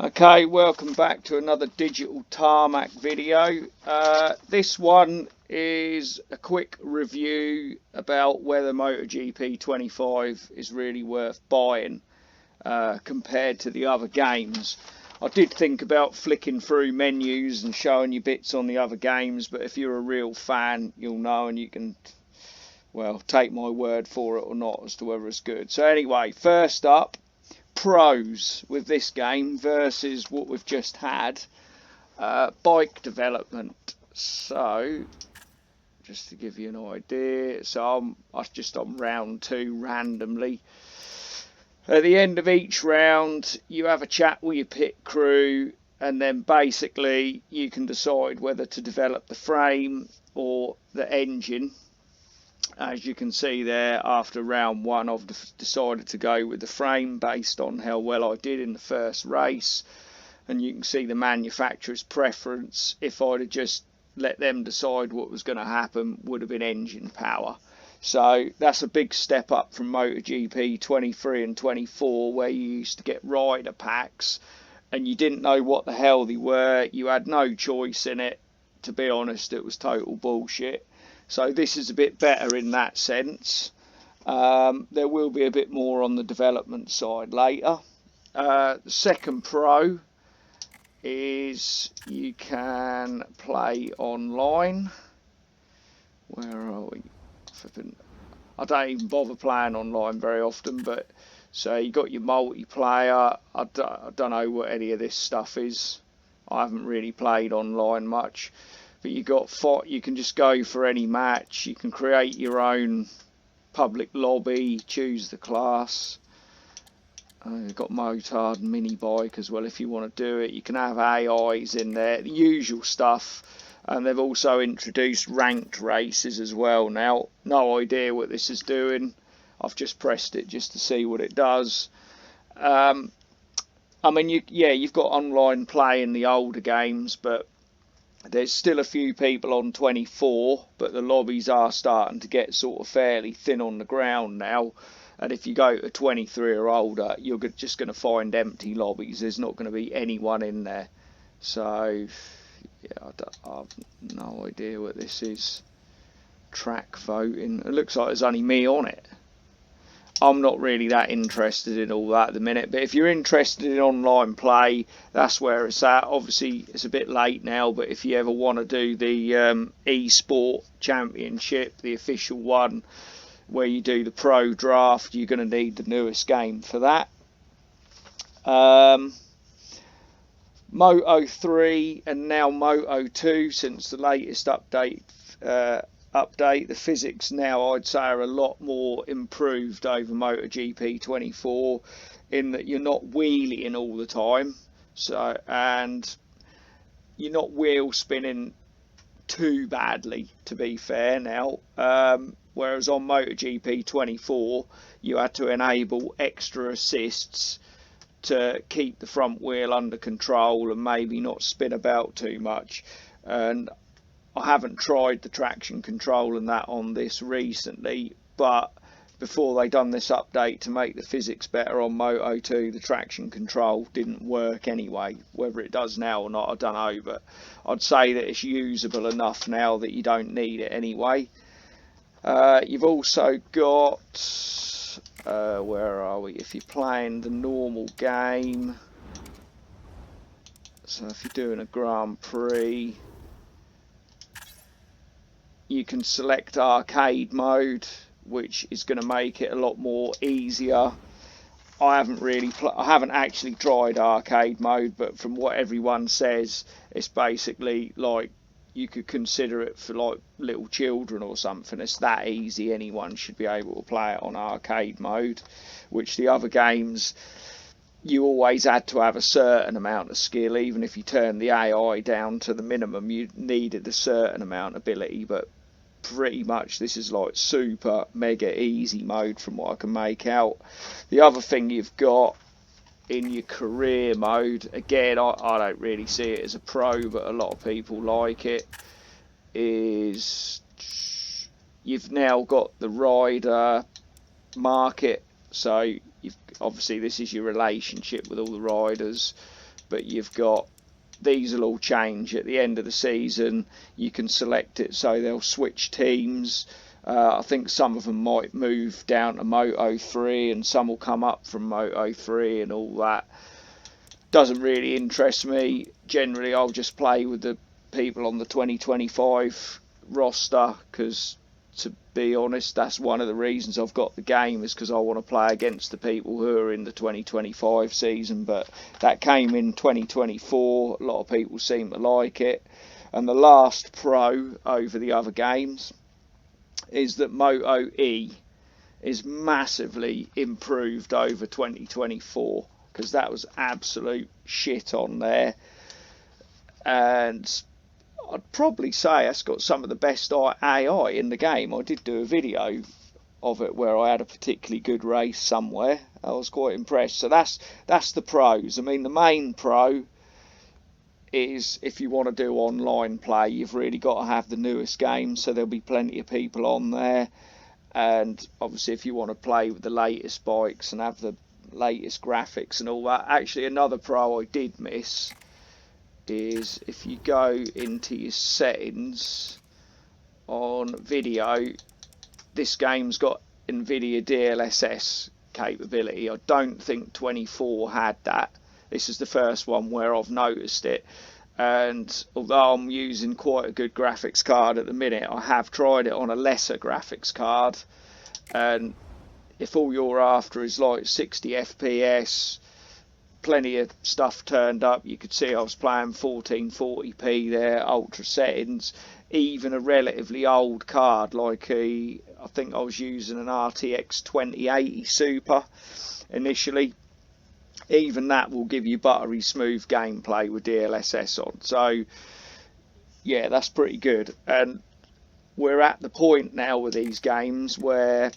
Okay, welcome back to another digital tarmac video. This one is a quick review about whether MotoGP 25 is really worth buying compared to the other games. I did think about flicking through menus and showing you bits on the other games, but if you're a real fan, you'll know and you can, well, take my word for it or not as to whether it's good. So anyway, first up, pros with this game versus what we've just had. Bike development. So just to give you an idea, so I'm just on round 2 randomly. At the end of each round you have a chat with your pit crew, and then basically you can decide whether to develop the frame or the engine. As you can see there, after round 1 I've decided to go with the frame based on how well I did in the first race, and you can see the manufacturer's preference, if I'd have just let them decide what was going to happen, would have been engine power. So that's a big step up from MotoGP 23 and 24, where you used to get rider packs and you didn't know what the hell they were, you had no choice in it. To be honest, it was total bullshit. So this is a bit better in that sense. There will be a bit more on the development side later. The second pro is you can play online. Where are we? I don't even bother playing online very often, but so you got your multiplayer. I don't know what any of this stuff is. I haven't really played online much. But you can just go for any match. You can create your own public lobby, choose the class. You've got motard and mini bike as well if you want to do it. You can have AIs in there, the usual stuff. And they've also introduced ranked races as well now. No idea what this is doing. I've just pressed it just to see what it does. I mean, you've got online play in the older games, but there's still a few people on 24, but the lobbies are starting to get sort of fairly thin on the ground now. And if you go to 23 or older, you're just going to find empty lobbies. There's not going to be anyone in there. So, yeah, I have no idea what this is. Track voting. It looks like there's only me on it. I'm not really that interested in all that at the minute, but if you're interested in online play, that's where it's at. Obviously, it's a bit late now, but if you ever want to do the eSport Championship, the official one, where you do the pro draft, you're going to need the newest game for that. Moto 3 and now Moto 2, since the latest update, the physics now I'd say are a lot more improved over MotoGP 24, in that you're not wheeling all the time, and you're not wheel spinning too badly, to be fair now. Whereas on MotoGP 24 you had to enable extra assists to keep the front wheel under control and maybe not spin about too much. And I haven't tried the traction control and that on this recently, but before they done this update to make the physics better on Moto 2, the traction control didn't work anyway. Whether it does now or not, I don't know, but I'd say that it's usable enough now that you don't need it anyway. You've also got, where are we? If you're playing the normal game, so if you're doing a Grand Prix, you can select arcade mode, which is going to make it a lot more easier. I haven't actually tried arcade mode, but from what everyone says, it's basically like you could consider it for like little children or something. It's that easy. Anyone should be able to play it on arcade mode, which the other games you always had to have a certain amount of skill. Even if you turned the AI down to the minimum, you needed a certain amount of ability. But pretty much this is like super mega easy mode from what I can make out. The other thing you've got in your career mode, again I don't really see it as a pro, but a lot of people like it, is you've now got the rider market. So obviously this is your relationship with all the riders. but you've got, these will all change at the end of the season. You can select it so they'll switch teams. I think some of them might move down to Moto 3 and some will come up from Moto 3 and all that. Doesn't really interest me. Generally I'll just play with the people on the 2025 roster, because to be honest, that's one of the reasons I've got the game, is because I want to play against the people who are in the 2025 season. But that came in 2024. A lot of people seem to like it. And the last pro over the other games is that Moto E is massively improved over 2024, because that was absolute shit on there. And I'd probably say it's got some of the best AI in the game. I did do a video of it where I had a particularly good race somewhere. I was quite impressed. So that's the pros. I mean, the main pro is if you want to do online play, you've really got to have the newest game, so there'll be plenty of people on there. And obviously if you want to play with the latest bikes and have the latest graphics and all that. Actually, another pro I did miss is if you go into your settings on video, this game's got NVIDIA DLSS capability. I don't think 24 had that. This is the first one where I've noticed it, and although I'm using quite a good graphics card at the minute, I have tried it on a lesser graphics card, and if all you're after is like 60 FPS, plenty of stuff turned up. You could see I was playing 1440p there, ultra settings. Even a relatively old card like I think I was using an RTX 2080 Super initially. Even that will give you buttery smooth gameplay with DLSS on. So yeah, that's pretty good. And we're at the point now with these games where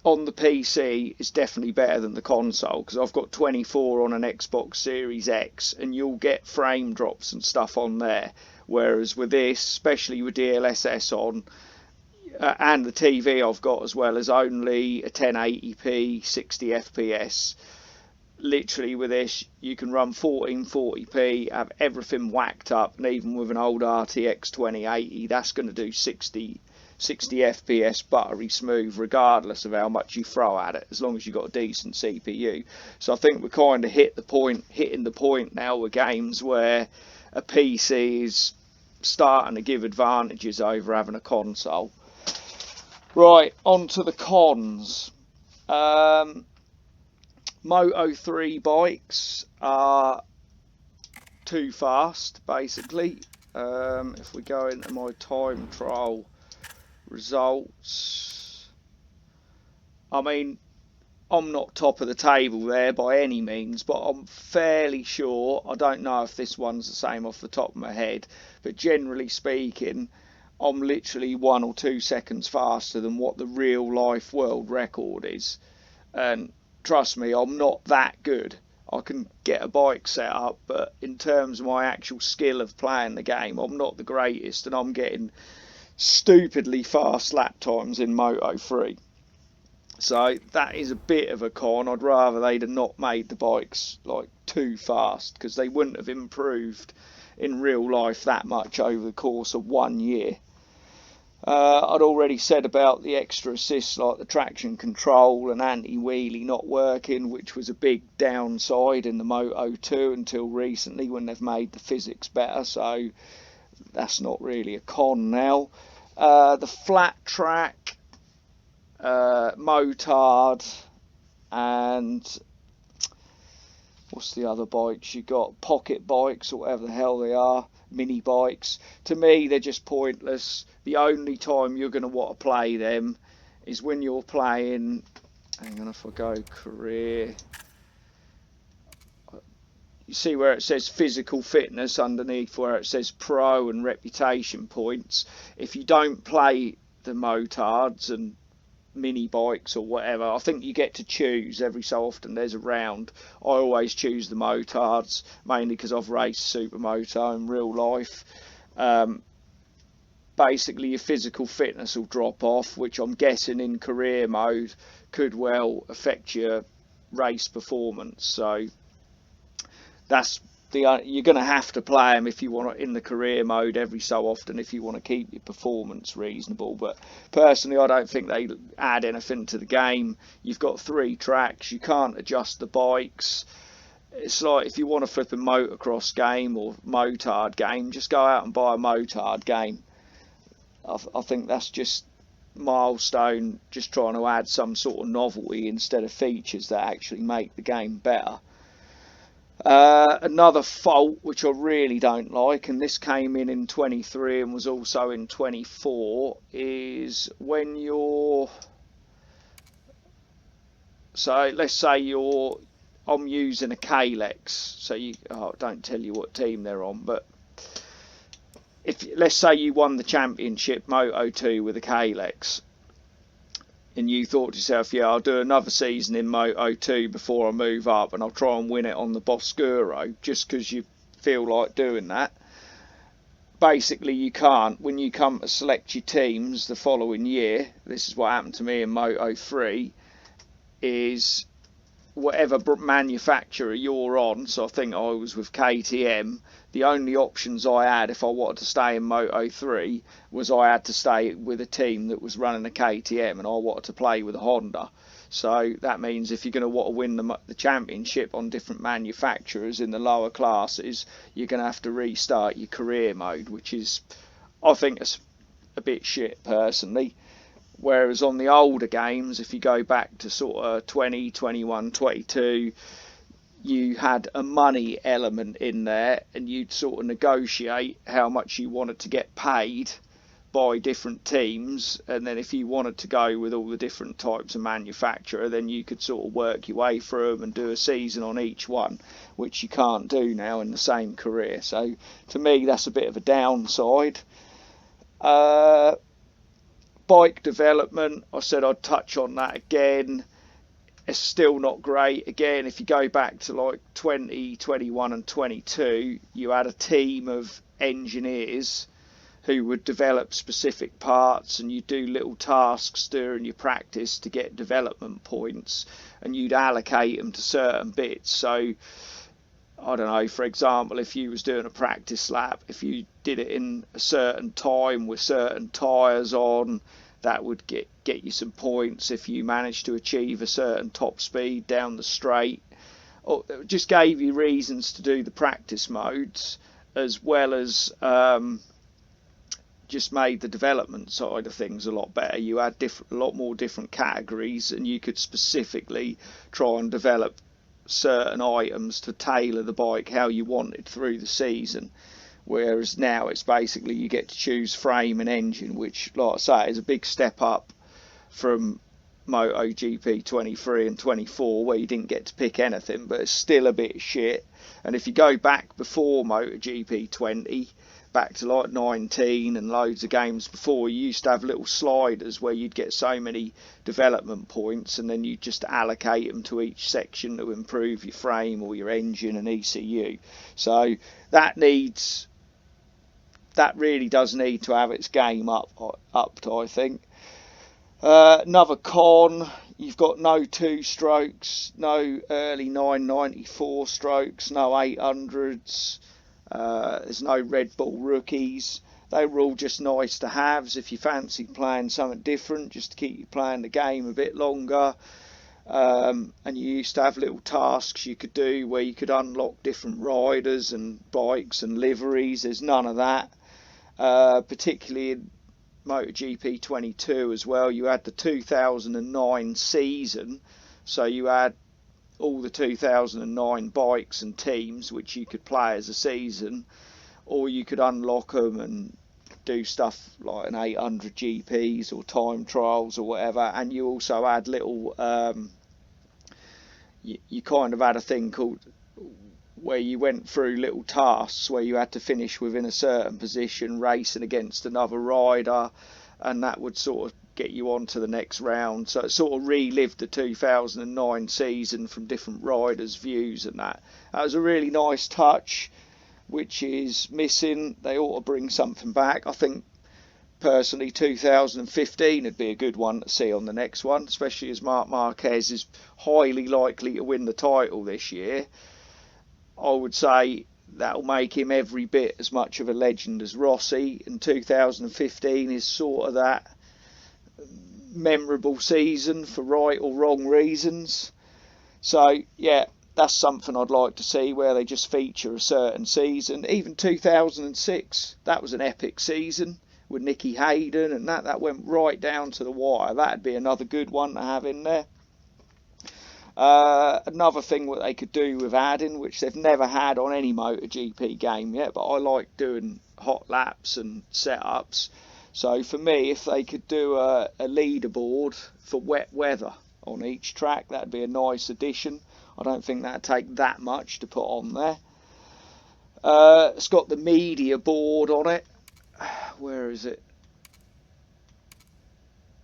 on the PC it's definitely better than the console, because I've got 24 on an Xbox Series X and you'll get frame drops and stuff on there, whereas with this, especially with DLSS on, and the TV I've got as well, as only a 1080p 60 FPS. Literally with this you can run 1440p, have everything whacked up, and even with an old RTX 2080 that's going to do 60 FPS buttery smooth regardless of how much you throw at it, as long as you've got a decent CPU. So I think we're kind of hitting the point now with games where a PC is starting to give advantages over having a console. Right, on to the cons. Moto 3 bikes are too fast, basically. If we go into my time trial results, I mean, I'm not top of the table there by any means, but I'm fairly sure, I don't know if this one's the same off the top of my head, but generally speaking, I'm literally 1 or 2 seconds faster than what the real life world record is. And trust me, I'm not that good. I can get a bike set up, but in terms of my actual skill of playing the game, I'm not the greatest, and I'm getting stupidly fast lap times in Moto 3. So that is a bit of a con. I'd rather they'd have not made the bikes like too fast, because they wouldn't have improved in real life that much over the course of 1 year. I'd already said about the extra assists like the traction control and anti-wheelie not working, which was a big downside in the Moto 2 until recently when they've made the physics better, so that's not really a con now. The flat track, motard, and what's the other bikes you got? Pocket bikes or whatever the hell they are. Mini bikes. To me, they're just pointless. The only time you're going to want to play them is when you're playing, hang on, if I go career, you see where it says physical fitness underneath where it says pro and reputation points. If you don't play the motards and mini bikes or whatever, I think you get to choose every so often. There's a round. I always choose the motards, mainly because I've raced supermoto in real life. Basically your physical fitness will drop off, which I'm guessing in career mode could well affect your race performance. So that's you're going to have to play them if you want to, in the career mode every so often, if you want to keep your performance reasonable. But personally, I don't think they add anything to the game. You've got 3 tracks, you can't adjust the bikes. It's like if you want to flip a motocross game or motard game, just go out and buy a motard game. I think that's just Milestone just trying to add some sort of novelty instead of features that actually make the game better. Another fault which I really don't like, and this came in 23 and was also in 24, is when you're, so let's say I'm using a Kalex, so don't tell you what team they're on, but let's say you won the championship Moto2 with a Kalex, and you thought to yourself, yeah, I'll do another season in Moto2 before I move up, and I'll try and win it on the Boscuro, just because you feel like doing that. Basically, you can't. When you come to select your teams the following year, this is what happened to me in Moto3, is whatever manufacturer you're on, so I think I was with KTM, the only options I had if I wanted to stay in Moto3 was I had to stay with a team that was running a KTM, and I wanted to play with a Honda. So that means if you're going to want to win the championship on different manufacturers in the lower classes, you're going to have to restart your career mode, which is, I think, it's a bit shit personally. Whereas on the older games, if you go back to sort of 20, 21, 22, you had a money element in there, and you'd sort of negotiate how much you wanted to get paid by different teams, and then if you wanted to go with all the different types of manufacturer, then you could sort of work your way through them and do a season on each one, which you can't do now in the same career. So to me, that's a bit of a downside. Bike development, I said I'd touch on that again. It's still not great. Again, if you go back to like 20, 21 and 22, you had a team of engineers who would develop specific parts, and you do little tasks during your practice to get development points, and you'd allocate them to certain bits. So I don't know, for example, if you was doing a practice lap, if you did it in a certain time with certain tyres on, that would get you some points. If you managed to achieve a certain top speed down the straight, or it just gave you reasons to do the practice modes, as well as just made the development side of things a lot better. You had a lot more different categories, and you could specifically try and develop certain items to tailor the bike how you wanted through the season. Whereas now it's basically you get to choose frame and engine, which, like I say, is a big step up from MotoGP 23 and 24, where you didn't get to pick anything, but it's still a bit shit. And if you go back before MotoGP 20, back to like 19 and loads of games before, you used to have little sliders where you'd get so many development points, and then you just allocate them to each section to improve your frame or your engine and ECU. So that really does need to have its game upped, I think. Another con, you've got no 2-strokes, no early 994 strokes, no 800s. There's no Red Bull rookies. They were all just nice to haves if you fancy playing something different, just to keep you playing the game a bit longer. And you used to have little tasks you could do where you could unlock different riders and bikes and liveries. There's none of that. Particularly in MotoGP 22 as well, you had the 2009 season, so you had all the 2009 bikes and teams which you could play as a season, or you could unlock them and do stuff like an 800 GPs or time trials or whatever. And you also had little you kind of had a thing called where you went through little tasks where you had to finish within a certain position racing against another rider, and that would sort of get you on to the next round. So it sort of relived the 2009 season from different riders' views, and that was a really nice touch, which is missing. They ought to bring something back. I think personally 2015 would be a good one to see on the next one, especially as Marc Marquez is highly likely to win the title this year. I would say that'll make him every bit as much of a legend as Rossi. And 2015 is sort of that memorable season for right or wrong reasons. So yeah, that's something I'd like to see, where they just feature a certain season. Even 2006, that was an epic season with Nicky Hayden, and that went right down to the wire. That'd be another good one to have in there. Another thing what they could do with adding, which they've never had on any MotoGP game yet, but I like doing hot laps and setups. So for me, if they could do a leaderboard for wet weather on each track, that'd be a nice addition. I don't think that'd take that much to put on there. It's got the media board on it. Where is it?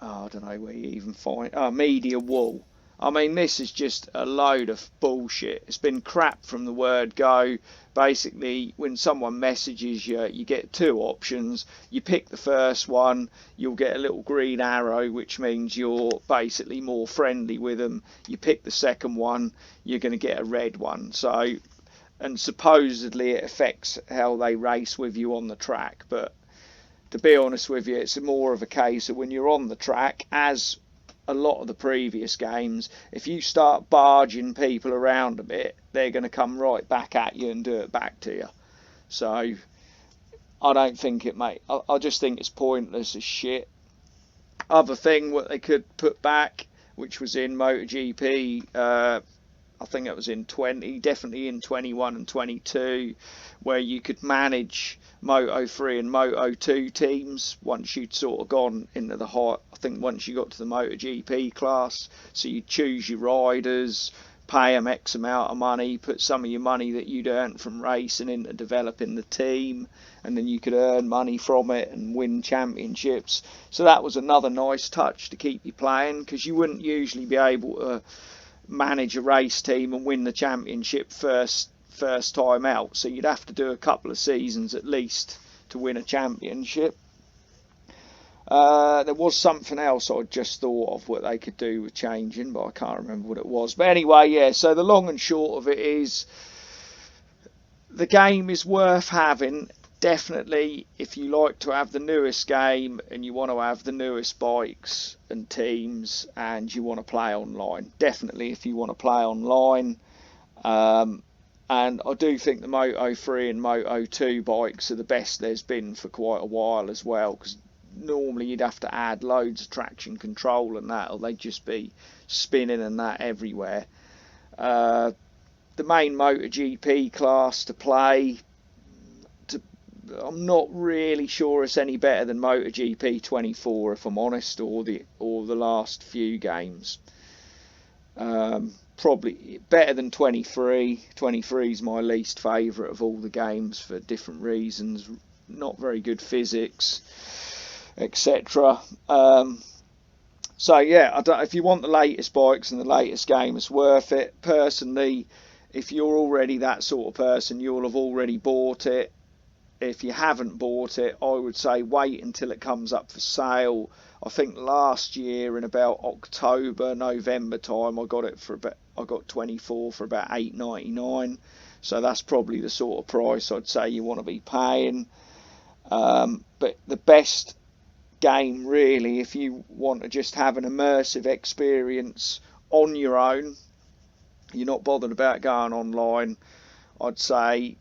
Oh, I don't know where you even find. Oh, media wall. I mean, this is just a load of bullshit. It's been crap from the word go. Basically, when someone messages you, you get two options. You pick the first one, you'll get a little green arrow, which means you're basically more friendly with them. You pick the second one, you're going to get a red one. So, and supposedly it affects how they race with you on the track. But to be honest with you, it's more of a case of when you're on the track, as a lot of the previous games, if you start barging people around a bit, they're going to come right back at you and do it back to you. So I don't think it I just think it's pointless as shit. Other thing what they could put back, which was in MotoGP, I think it was in 20, definitely in 21 and 22, where you could manage Moto3 and Moto2 teams once you'd sort of gone into the high. I think once you got to the MotoGP class, so you choose your riders, pay them X amount of money, put some of your money that you'd earned from racing into developing the team, and then you could earn money from it and win championships. So that was another nice touch to keep you playing, because you wouldn't usually be able to manage a race team and win the championship first time out, so you'd have to do a couple of seasons at least to win a championship. There was something else I just thought of what they could do with changing, but I can't remember what it was. But anyway, yeah, so the long and short of it is the game is worth having. Definitely, if you like to have the newest game and you want to have the newest bikes and teams and you want to play online, definitely if you want to play online. And I do think the Moto3 and Moto2 bikes are the best there's been for quite a while as well, because normally you'd have to add loads of traction control and that, or they'd just be spinning and that everywhere. The main MotoGP class to play, I'm not really sure it's any better than MotoGP 24, if I'm honest, or the last few games. Probably better than 23. 23 is my least favourite of all the games for different reasons. Not very good physics, etc. So yeah, if you want the latest bikes and the latest game, it's worth it. Personally, if you're already that sort of person, you'll have already bought it. If you haven't bought it, I would say wait until it comes up for sale. I think last year in about October, November time, I got 24 for about $8.99. So that's probably the sort of price I'd say you want to be paying. But the best game really, if you want to just have an immersive experience on your own, you're not bothered about going online, I'd say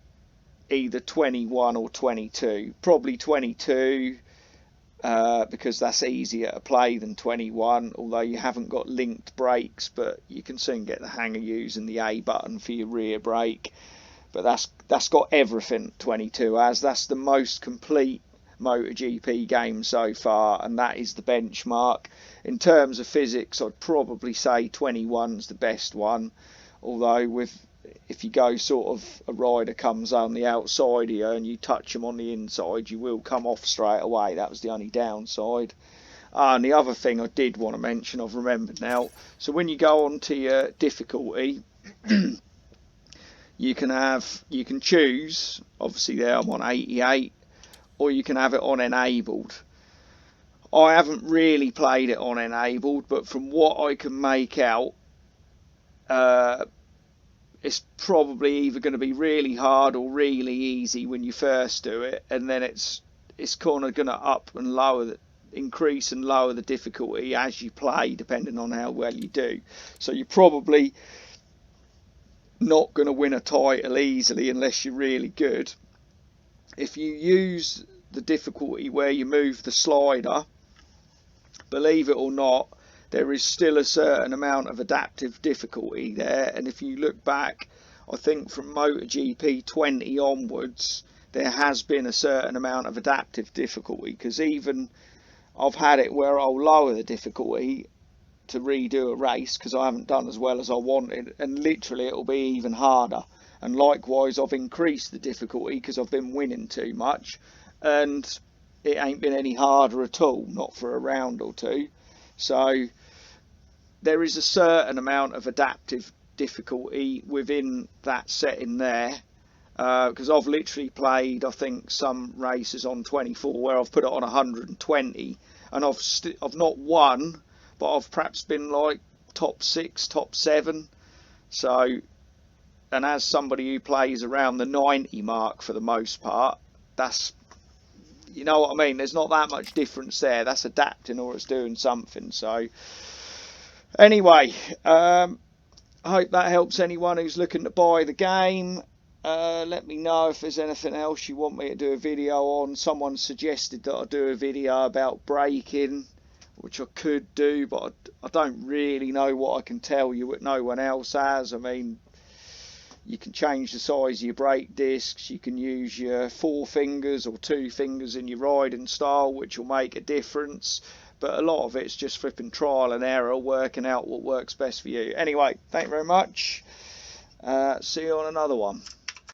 either 21 or 22. Probably 22, because that's easier to play than 21, although you haven't got linked brakes, but you can soon get the hang of using the A button for your rear brake. But that's got everything 22 has. That's the most complete MotoGP game so far, and that is the benchmark. In terms of physics, I'd probably say 21's the best one, although if you go sort of, a rider comes on the outside here and you touch them on the inside, you will come off straight away. That was the only downside. And the other thing I did want to mention, I've remembered now, so when you go on to your difficulty, you can choose, obviously there I'm on 88, or you can have it on enabled. I haven't really played it on enabled, but from what I can make out, it's probably either going to be really hard or really easy when you first do it, and then it's kind of going to increase and lower the difficulty as you play, depending on how well you do. So you're probably not going to win a title easily unless you're really good. If you use the difficulty where you move the slider, believe it or not, there is still a certain amount of adaptive difficulty there. And if you look back, I think from MotoGP 20 onwards, there has been a certain amount of adaptive difficulty, because even I've had it where I'll lower the difficulty to redo a race because I haven't done as well as I wanted, and literally it'll be even harder. And likewise, I've increased the difficulty because I've been winning too much, and it ain't been any harder at all, not for a round or two. So there is a certain amount of adaptive difficulty within that setting there, because I've literally played, I think, some races on 24 where I've put it on 120, and I've not won, but I've perhaps been like top 6, top 7. So, and as somebody who plays around the 90 mark for the most part, that's, you know what I mean, there's not that much difference there. That's adapting, or it's doing something. So anyway, I hope that helps anyone who's looking to buy the game. Let me know if there's anything else you want me to do a video on. Someone suggested that I do a video about braking, which I could do, but I don't really know what I can tell you that no one else has. I mean, you can change the size of your brake discs, you can use your 4 fingers or 2 fingers in your riding style, which will make a difference, but a lot of it's just flipping trial and error, working out what works best for you. Anyway, thank you very much. See you on another one.